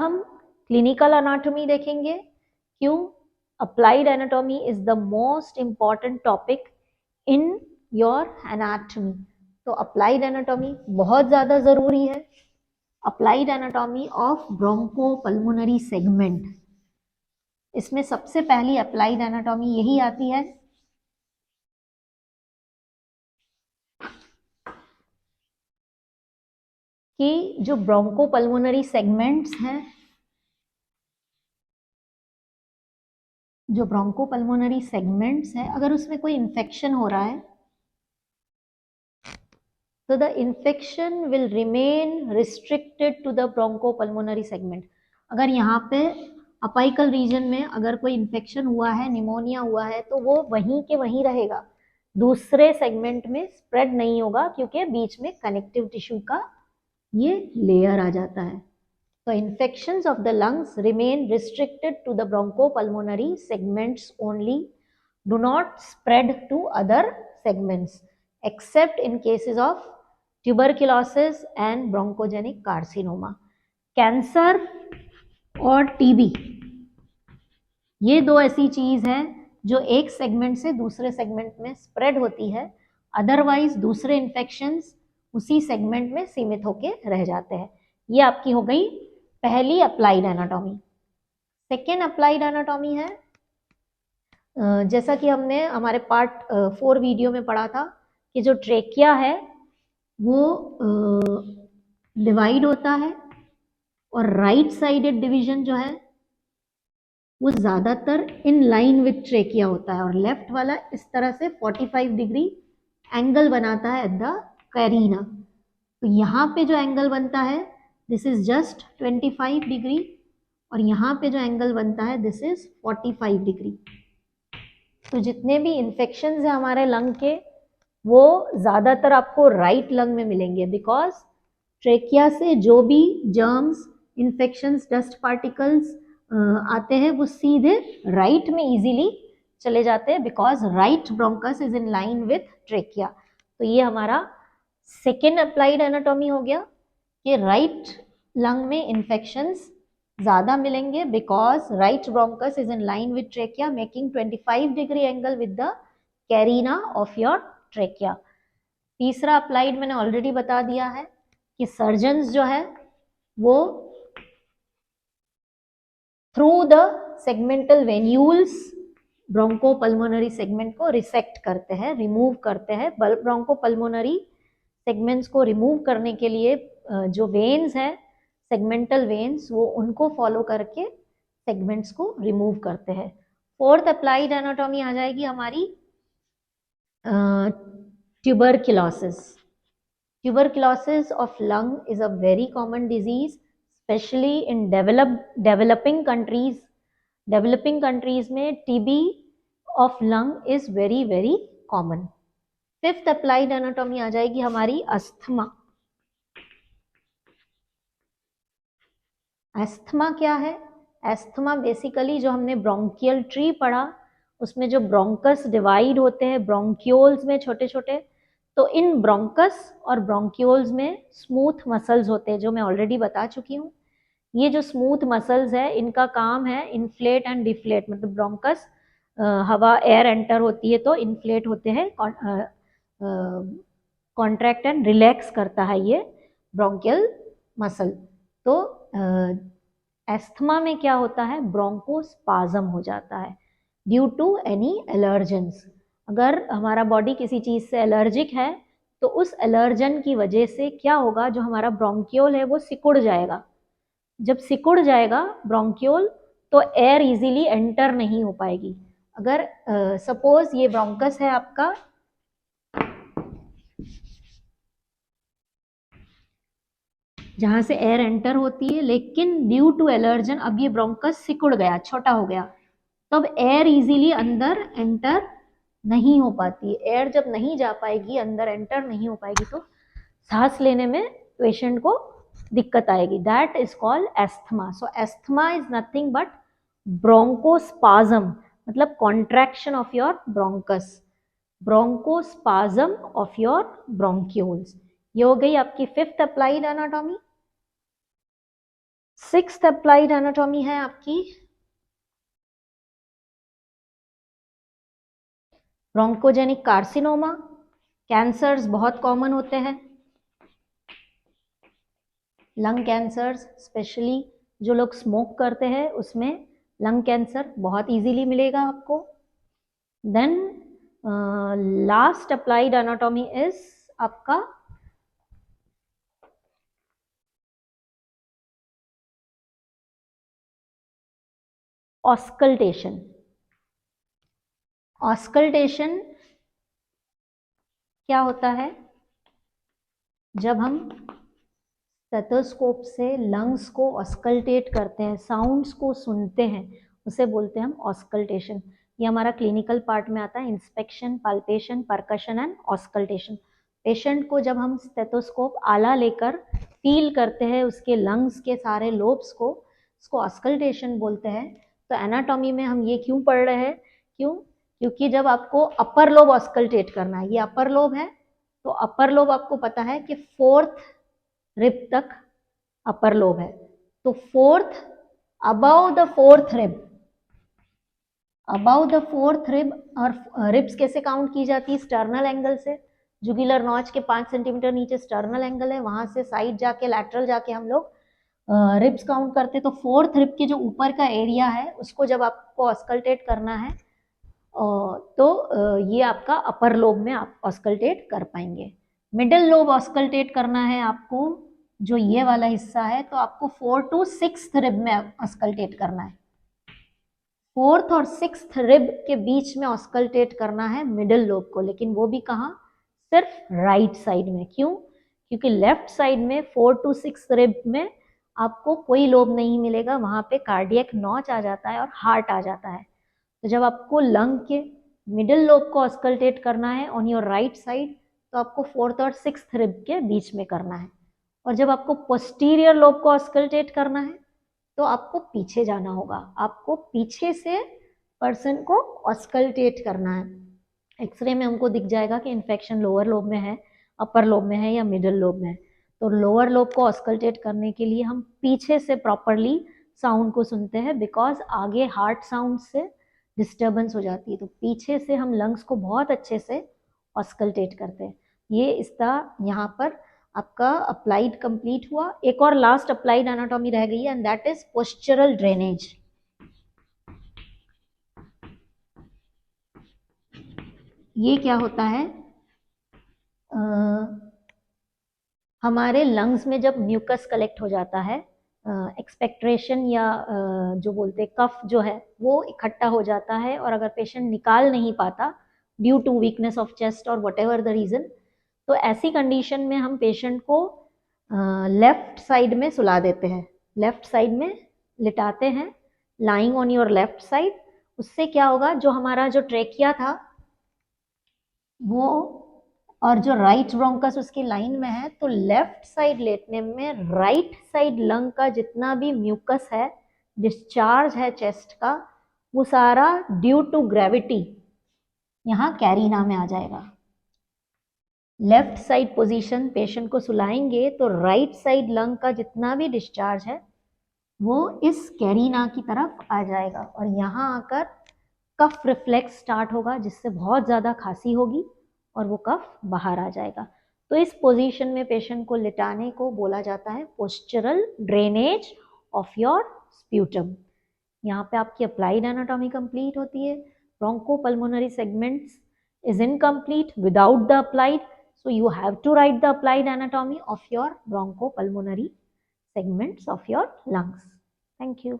हम clinical anatomy देखेंगे। क्यों? Applied anatomy is the most important topic in your anatomy. तो अप्लाइड एनाटॉमी बहुत ज़्यादा ज़रूरी है। Applied anatomy of bronchopulmonary segment, इसमें सबसे पहली अप्लाइड एनाटॉमी यही आती है कि जो ब्रोंकोपल्मोनरी सेगमेंट्स हैं, जो ब्रोंकोपल्मोनरी सेगमेंट्स है, अगर उसमें कोई इन्फेक्शन हो रहा है तो the infection will remain restricted to the bronchopulmonary segment. अगर यहाँ पे अपाइकल रीजन में अगर कोई इन्फेक्शन हुआ है, निमोनिया हुआ है, तो वो वहीं के वहीं रहेगा, दूसरे सेगमेंट में स्प्रेड नहीं होगा, क्योंकि बीच में कनेक्टिव टिश्यू का ये लेयर आ जाता है। So infections of the lungs remain restricted to the bronchopulmonary segments only, do not spread to other segments except in cases of tuberculosis and bronchogenic carcinoma. Cancer और TB, ये दो ऐसी चीज है जो एक सेगमेंट से दूसरे सेगमेंट में स्प्रेड होती है, अदरवाइज दूसरे इन्फेक्शंस उसी सेगमेंट में सीमित होके रह जाते हैं। ये आपकी हो गई पहली applied anatomy. Second applied anatomy है, जैसा कि हमने हमारे पार्ट 4 वीडियो में पढ़ा था कि जो ट्रेकिया है वो डिवाइड होता है, और राइट साइडेड डिवीजन जो है वो ज़्यादातर इन लाइन विथ ट्रेकिया होता है, और लेफ्ट वाला इस तरह से 45 डिग्री एंगल बनाता है एट द कैरिना। तो यहाँ पे जो एंगल बनता है दिस इज जस्ट 25 डिग्री, और यहाँ पे जो एंगल बनता है दिस इज 45 डिग्री। तो जितने भी इन्फेक्शंस हैं हमारे लंग के, वो ज़्यादातर आपको राइट लंग में मिलेंगे, बिकॉज ट्रेकिया से जो भी जर्म्स, इन्फेक्शंस, डस्ट पार्टिकल्स आते हैं वो सीधे राइट में इजीली चले जाते हैं, because right bronchus is in line with trachea. तो ये हमारा सेकेंड अप्लाइड एनाटॉमी हो गया कि राइट लंग में इन्फेक्शंस ज़्यादा मिलेंगे, because right bronchus is in line with trachea, making 25 degree angle with the carina of your trachea. तीसरा अप्लाइड मैंने ऑलरेडी बता दिया है कि सर्जन्स जो है वो through the segmental venules bronchopulmonary segment को रिसेक्ट करते हैं, रिमूव करते हैं। ब्रोंकोपल्मोनरी सेगमेंट्स को रिमूव करने के लिए जो वेन्स हैं, सेगमेंटल वेन्स, वो उनको फॉलो करके सेगमेंट्स को रिमूव करते हैं। फोर्थ अप्लाइड एनाटॉमी आ जाएगी हमारी tuberculosis. Tuberculosis of lung is a very common disease, specially in developing countries. Developing countries में TB of lung is very very common. Fifth applied anatomy आ जाएगी हमारी अस्थमा। एस्थमा क्या है? एस्थमा बेसिकली जो हमने ब्रोंकियल ट्री पढ़ा उसमें जो ब्रोंकस डिवाइड होते हैं ब्रोंक्यूल्स में छोटे छोटे, तो इन ब्रोंकस और ब्रोंक्यूल्स में स्मूथ मसल्स होते हैं, जो मैं ऑलरेडी बता चुकी हूँ। ये जो स्मूथ मसल्स है इनका काम है इन्फ्लेट एंड डिफ्लेट, मतलब ब्रोंकस हवा एयर एंटर होती है तो इन्फ्लेट होते हैं, कॉन्ट्रैक्ट एंड रिलैक्स करता है ये ब्रोंकियल मसल। तो एस्थमा में क्या होता है, ब्रोंकोस्पाज्म हो जाता है ड्यू टू एनी एलर्जेंस। अगर हमारा बॉडी किसी चीज़ से एलर्जिक है तो उस एलर्जन की वजह से क्या होगा, जो हमारा ब्रोंक्यूल है वो सिकुड़ जाएगा। जब सिकुड़ जाएगा ब्रोंक्यूल तो एयर इजीली एंटर नहीं हो पाएगी। अगर सपोज ये ब्रोंकस है आपका, जहां से एयर एंटर होती है, लेकिन ड्यू टू एलर्जन अब ये ब्रोंकस सिकुड़ गया, छोटा हो गया, तब एयर इजीली अंदर एंटर नहीं हो पाती। एयर जब नहीं जा पाएगी, अंदर एंटर नहीं हो पाएगी, तो सांस लेने में पेशेंट को दिक्कत आएगी। That is called asthma. So asthma is nothing but bronchospasm, मतलब contraction of your bronchus, bronchospasm of your bronchioles. ये हो गई आपकी fifth applied anatomy. Sixth applied anatomy है आपकी ब्रोंकोजेनिक कार्सिनोमा। कैंसर्स बहुत कॉमन होते हैं, लंग कैंसर्स स्पेशली जो लोग स्मोक करते हैं उसमें लंग कैंसर बहुत इजीली मिलेगा आपको। Then last applied anatomy is आपका ऑस्कल्टेशन। ऑस्कल्टेशन क्या होता है? जब हम स्टेथोस्कोप से लंग्स को ऑस्कल्टेट करते हैं, साउंड्स को सुनते हैं, उसे बोलते हैं हम ऑस्कल्टेशन। ये हमारा क्लिनिकल पार्ट में आता है, inspection, palpation, percussion and auscultation. Patient को जब हम स्टेथोस्कोप आला लेकर फील करते हैं उसके लंग्स के सारे लोब्स को, उसको ऑस्कल्टेशन बोलते हैं। तो एनाटॉमी में हम ये क्यों पढ़ रहे हैं? क्योंकि जब आपको अपर लोब ऑस्कल्टेट करना है, ये अपर लोब है, तो अपर लोब आपको पता है कि फोर्थ रिब तक अपर लोब है, तो fourth about the fourth rib, about the fourth rib. और रिब्स कैसे काउंट की जाती है? स्टर्नल एंगल से। जुगुलर नॉच के 5 सेंटीमीटर नीचे स्टर्नल एंगल है, वहां से साइड जाके लैटरल जाके हम लोग रिब्स काउंट करते। तो फोर्थ रिब के जो ऊपर का एरिया है उसको जब आपको ऑस्कल्टेट करना है तो ये आपका अपर लोब में आप ऑस्कल्टेट कर पाएंगे। मिडिल लोब ऑस्कल्टेट करना है आपको, जो ये वाला हिस्सा है, तो आपको 4 to 6 रिब में ऑस्कल्टेट करना है। 4th और 6th रिब के बीच में ऑस्कल्टेट करना है मिडिल लोब को, लेकिन वो भी कहाँ? सिर्फ राइट साइड में। क्यों? क्योंकि लेफ्ट साइड में 4 to 6 रिब में आपको कोई लोब नहीं मिलेगा, वहां पे कार्डियक नॉच आ जाता है और हार्ट आ जाता है। तो जब आपको लंग के मिडिल लोब को ऑस्कल्टेट करना है ऑन योर राइट साइड, तो आपको 4th और 6th रिब के बीच में करना है। और जब आपको पोस्टीरियर लोब को ऑस्कल्टेट करना है तो आपको पीछे जाना होगा, आपको पीछे से पर्सन को ऑस्कल्टेट करना है। एक्सरे में हमको दिख जाएगा कि इन्फेक्शन लोअर लोब में है, अपर लोब में है या मिडिल लोब में है। तो लोअर लोब को ऑस्कल्टेट करने के लिए हम पीछे से प्रॉपरली साउंड को सुनते हैं, बिकॉज आगे हार्ट साउंड से डिस्टर्बेंस हो जाती है। तो पीछे से हम लंग्स को बहुत अच्छे से ऑस्कल्टेट करते हैं। ये इसका यहाँ पर आपका अप्लाइड कंप्लीट हुआ। एक और लास्ट अप्लाइड एनाटॉमी रह गई है, and that is postural drainage. ये क्या होता है? हमारे लंग्स में जब म्यूकस कलेक्ट हो जाता है, एक्सपेक्ट्रेशन या जो बोलते हैं कफ जो है वो इकट्ठा हो जाता है, और अगर पेशेंट निकाल नहीं पाता due to weakness of chest और वट एवर द रीजन, तो ऐसी कंडीशन में हम पेशेंट को लेफ्ट साइड में सुला देते हैं, लेफ्ट साइड में लिटाते हैं, lying on your left side. उससे क्या होगा, जो हमारा जो ट्रेकिया था वो और जो राइट ब्रोंकस उसकी लाइन में है, तो लेफ्ट साइड लेटने में राइट साइड लंग का जितना भी म्यूकस है, डिस्चार्ज है चेस्ट का, वो सारा ड्यू टू ग्रेविटी यहाँ कैरिना में आ जाएगा। लेफ्ट साइड पोजीशन पेशेंट को सुलाएंगे तो राइट साइड लंग का जितना भी डिस्चार्ज है वो इस कैरिना की तरफ आ जाएगा, और यहाँ आकर कफ रिफ्लेक्स स्टार्ट होगा, जिससे बहुत ज़्यादा खांसी होगी और वो कफ बाहर आ जाएगा। तो इस पोजीशन में पेशेंट को लिटाने को बोला जाता है postural drainage of your sputum. यहाँ पे आपकी अप्लाइड एनाटॉमी कंप्लीट होती है। Bronchopulmonary segments is incomplete without the applied, so you have to write the applied anatomy of your bronchopulmonary segments of your lungs. Thank you.